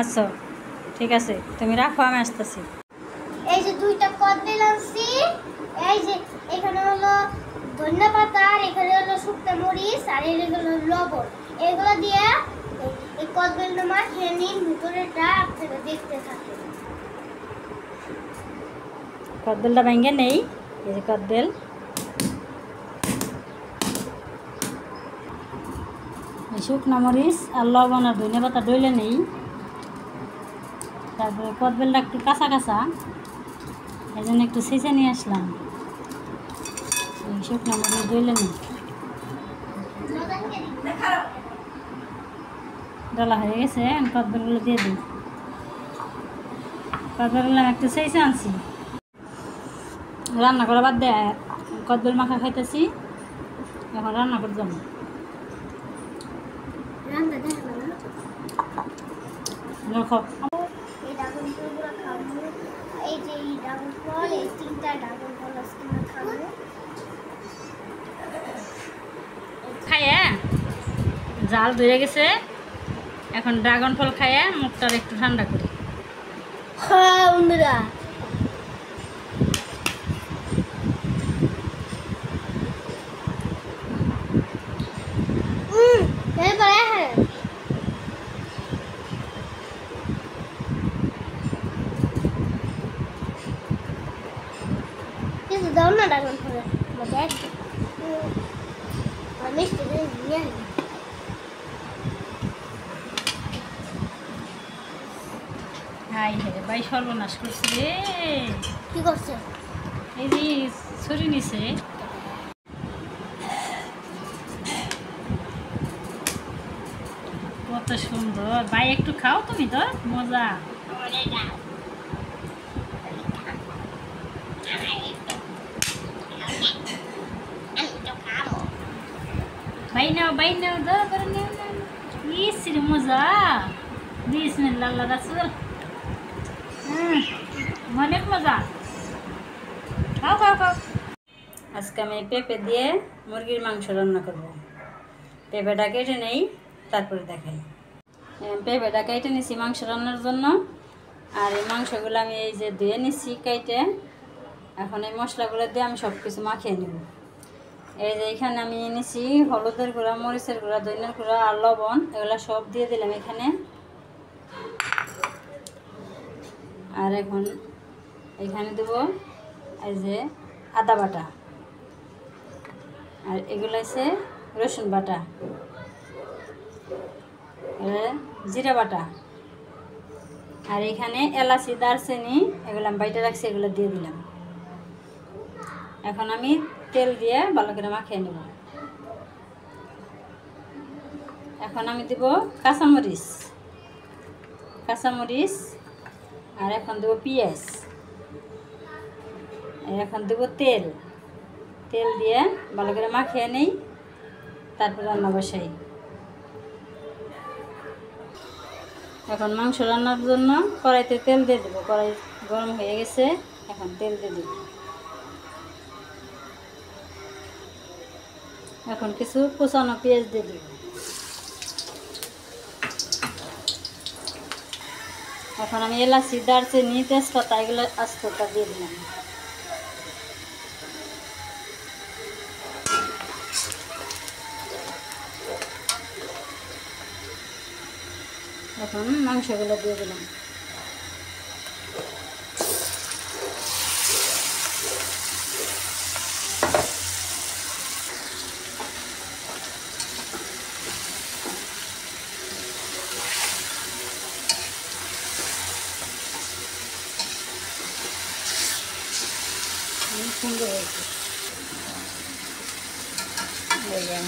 আচ্ছা ঠিক আছে, তুমি রাখো, আমি আসতেছি। এই যে দুইটা কদবেল আনছি, এই যে এখানে হলো ধনেপাতা, আর এখানে হলো শুকনো মরিচ, আর এখানে হলো লবণ। এগুলো দিয়ে এই কদবেলটা মাখিয়ে নিন, ভিতরেটা আপনারা দেখতে থাকেন। কদবেলটা ভেঙে নেই, এই যে কদবেল, শুকনো মরিচ আর লবণ আর ধনেপাতা ডইলে নেই। তারপরে কদবেলটা একটু কাঁচা কাঁচা, এই জন্য একটু ছেঁচে নিয়ে আসলাম। এই শুকনো মরিচ ডইলে নেই, ডলা হয়ে গেছে। আমি কদবেলগুলো দিয়ে দিই। কদবেলগুলো আমি একটু ছেঁচে আনছি, রান্না করা বাদ দেয় কদবেল মাখা খাইতেছি। এখন রান্না করে যাবো। রাখো। এই ড্রাগন ফলগুলো খাবো, এই যে এই ড্রাগন ফল, এই তিনটা ড্রাগন ফল আজকে খাবো। খাইয়ে জাল ধরে গেছে, এখন ড্রাগন ফল খাইয়ে মুখটা একটু ঠান্ডা করি। হ্যাঁ বন্ধুরা, কিছু দাও না ড্রাগন ফলে, দেখ মিষ্টি নিয়ে হাই হ্যাঁ ভাই, সর্বনাশ করছে রে। কি করছে? এই যে ছুরি নিছে। কত সুন্দর ভাই, একটু খাও তুমি, তো মজা। ভাই নাও, ভাই নাও, ধরো ধরো, নাও নাও। ইস রে মজা, বিসমিল্লাহ আল্লাহ রাসূল। অনেক মজা, খাও খাও খাও। আজকে আমি পেঁপে দিয়ে মুরগির মাংস রান্না করব। পেঁপেটা কেটে নেই, তারপরে দেখাই। পেঁপেটা কেটে নিছি মাংস রান্নার জন্য। আর এই মাংসগুলো আমি এই যে ধুয়ে নিছি কেটে। এখন এই মশলাগুলো দিয়ে আমি সব কিছু মাখিয়ে নেব। এই যে এখানে আমি নিছি হলুদের গুঁড়া, মরিচের গুঁড়া, ধনিয়ার গুঁড়া আর লবণ, এগুলো সব দিয়ে দিলাম এখানে। আর এখন এখানে দেব এই যে আদা বাটা, আর এগুলো আছে রসুন বাটা, জিরা বাটা, আর এখানে এলাচি, দারচিনি, এগুলো আমি বাইটে রাখছি, এগুলো দিয়ে দিলাম। এখন আমি তেল দিয়ে ভালো করে মাখিয়ে নেব। এখন আমি দেব কাঁচামরিচ, আর এখন দেব পেঁয়াজ, এখন দেব তেল। তেল দিয়ে ভালো করে মাখিয়ে নেই, তারপর রান্না বসাই। এখন মাংস রান্নার জন্য কড়াইতে তেল দিয়ে দেবো। কড়াই গরম হয়ে গেছে, এখন তেল দিয়ে দেব। এখন কিছু কুচানো পেঁয়াজ দিয়ে দেব। এখন আমি এলাচি, দারচিনি, তেজপাতা এগুলো আস্তটা দিয়ে দিলাম। এখন মাংসগুলো দিয়ে দিলাম। সুন্দর হয়েছে,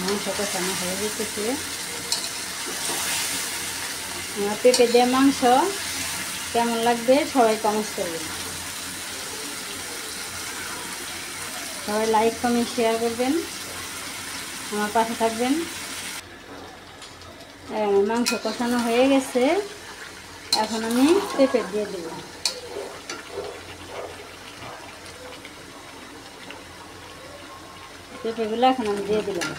মাংস কষানো হয়ে যেতেছে। আমার পেঁপে দিয়ে মাংস কেমন লাগবে সবাই কমেন্ট করবেন। সবাই লাইক, কমেন্ট, শেয়ার করবেন, আমার পাশে থাকবেন। মাংস কষানো হয়ে গেছে, এখন আমি পেঁপে দিয়ে দেব। পেঁপেগুলো এখন আমি দিয়ে দিলাম।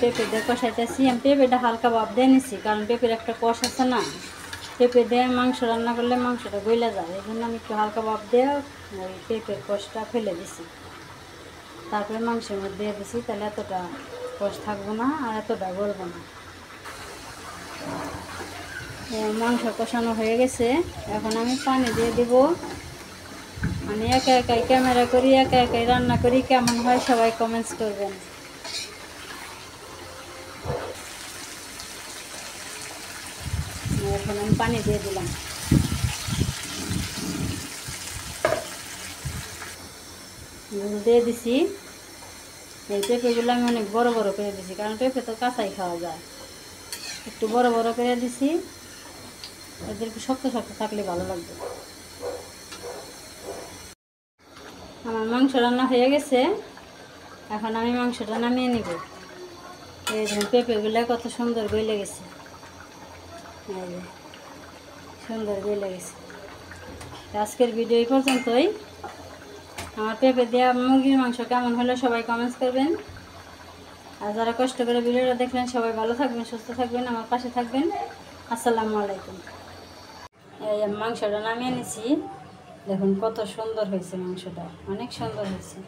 পেঁপে দিয়ে কষাইতেছি। আমি পেঁপেটা হালকা ভাব দিয়ে নিছি, কারণ পেঁপের একটা কষ আছে না, পেঁপে দিয়ে মাংস রান্না করলে মাংসটা গইলা যায়, এই জন্য আমি একটু হালকা ভাব দিয়ে ওই পেঁপের কষটা ফেলে দিছি, তারপরে মাংসের মধ্যে দিয়ে দিছি, তাহলে এতটা কষ থাকবো না আর এতটা গলবো না। মাংস কষানো হয়ে গেছে, এখন আমি পানি দিয়ে দিব। মানে একা একাই ক্যামেরা করি, একা একাই রান্না করি, কেমন হয় সবাই কমেন্টস করবেন। এখন আমি পানি দিয়ে দিলাম। দিয়ে দিছি। এই পেঁপেগুলো আমি অনেক বড় বড় করে দিছি, কারণ পেঁপে তো কাঁচাই খাওয়া যায়, একটু বড় বড় করে দিছি, এদেরকে শক্ত শক্ত থাকলে ভালো লাগবে। আমার মাংস রান্না হয়ে গেছে, এখন আমি মাংসটা নামিয়ে নিব। এই যে পেঁপেগুলো কত সুন্দর গলে গেছে, এই যে সুন্দর গলে গেছে। আজকের ভিডিও এই পর্যন্তই। আমার পেঁপে দেওয়া মুরগির মাংস কেমন হলো সবাই কমেন্টস করবেন। আর যারা কষ্ট করে ভিডিওটা দেখলেন সবাই ভালো থাকবেন, সুস্থ থাকবেন, আমার পাশে থাকবেন। আসসালামু আলাইকুম। এই মাংসটা নামিয়ে নিছি, দেখুন কত সুন্দর হয়েছে, মাংসটা অনেক সুন্দর হয়েছে।